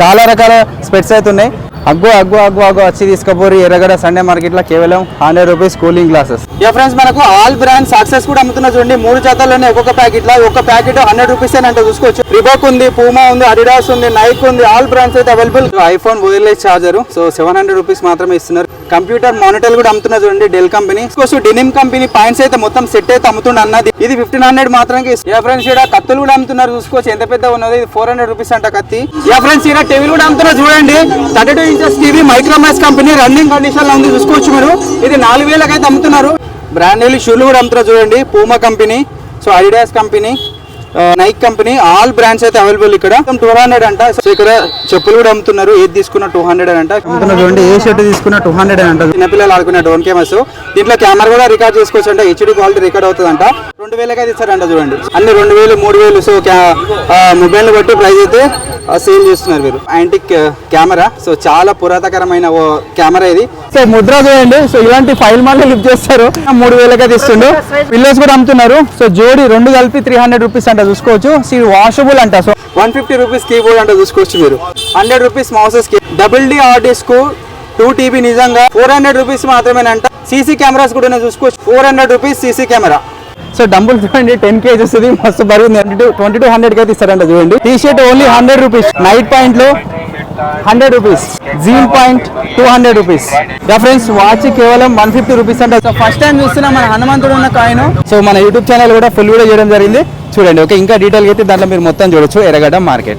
చాలా రకాల స్పెట్స్ అయితే ఉన్నాయి. అగ్గు వచ్చి తీసుకపోరు ఎర్రగడ్డ సండే మార్కెట్ లో కేవలం 100 రూపీస్ కూలింగ్ గ్లాసెస్. ఫ్రెండ్స్ మనకు ఆల్ బ్రాండ్ సక్సెస్ కూడా అమ్ముతున్నారు చూడండి. 3 జతల్లోనే ఒక్కొక్క ప్యాకెట్ లో ఒక ప్యాకెట్ 100 రూపీస్ అంటే చూసుకోవచ్చు. రిబోక్ ఉంది, పూమా ఉంది, అడిడాస్ ఉంది, నైక్ ఉంది, ఆల్ బ్రాండ్స్ అయితే available. IPhone wireless charger so 700 rupees మాత్రమే ఇస్తున్నారు. కంప్యూటర్ మానిటర్ కూడా అమ్ముతున్నారు చూడండి, Dell company. Denim company points అయితే మొత్తం సెట్ అయితే అమ్ముతుండ అన్నది. ఇది 1500 మాత్రమే. ఫ్రెండ్స్ ఇక్కడ కత్తులు కూడా అమ్ముతున్నారు చూసుకోవచ్చు, ఎంత పెద్ద ఉన్నది. ఇది 400 రూపీస్ అంట కత్తి. ఫ్రెండ్స్ ఇక్కడ టీవీ కూడా అమ్ముతున్నారు చూడండి. 32 inches TV Micromax company running condition లో ఉంది చూసుకోవచ్చు మీరు. ఇది 4000 అయితే అమ్ముతున్నారు. బ్రాండ్ షూలు కూడా అమ్ముతున్నారు చూడండి, Puma company, so Adidas company, Nike company, all brands అయితే అవైలబుల్. ఇక్కడ 200 అంట. సో ఇక్కడ చెప్పులు కూడా అమ్ముతున్నారు. ఏది తీసుకున్న 200 అంట అమ్ముతున్నారు చూడండి. ఏ షర్ట్ తీసుకున్న 200 అంట. చిన్నపిల్లలు ఆడుకునే డోన్ కెమెరాస్. దీంట్లో కెమెరా కూడా రికార్డ్ చేసుకోవచ్చు అంట. హెచ్డి క్వాలిటీ రికార్డ్ అవుతుంది అంట. 2000 అయితే ఇస్తారంట చూడండి. అన్ని 2000, 3000. సో మొబైల్ బట్టి ప్రైస్ అయితే సేల్ చేస్తున్నారు మీరు. యాంటిక్ కెమెరా, సో చాలా పురాతకరమైన కెమెరా ఇది. సో ముద్ర చూడండి. సో ఇలాంటి ఫైల్ మళ్ళీ లిఫ్ట్ చేస్తారు. 3000 అయితే ఇస్తుండు. పిల్లోస్ కూడా అమ్ముతున్నారు. సో జోడి 2 కలిపి 300 రూపీస్ అంట చూసుకోవచ్చు. వాషబుల్ అంట. సో 150 రూపీస్ కీబోర్డ్ అంటే చూసుకోవచ్చు మీరు. 100 రూపీస్ మౌసెస్ కి. డబుల్ హార్డ్ డిస్క్ 2 TB నిజంగా 400 రూపీస్ మాత్రమేనంట. సీసీ కెమెరాస్ కూడా చూసుకోవచ్చు. 400 rupees CC camera. So dumbbell చూడండి 10 kg వస్తుంది. మస్తు బరువు 2200 అయితే ఇస్తారంట చూడండి. T shirt only 100 rupees. Night point లో 100 rupees. Jean point 200 rupees. Friends watch కేవలం 150 రూపీస్ అంట. సో ఫస్ట్ టైం చూస్తున్నా మన హనుమంతుడు ఉన్న కాయిన్. సో మన యూట్యూబ్ ఛానల్ కూడా ఫుల్ వీడియో చేయడం జరిగింది చూడండి. ఓకే, ఇంకా డీటెయిల్ అయితే దాంట్లో మీరు మొత్తం చూడొచ్చు. ఎర్రగడ్డ మార్కెట్.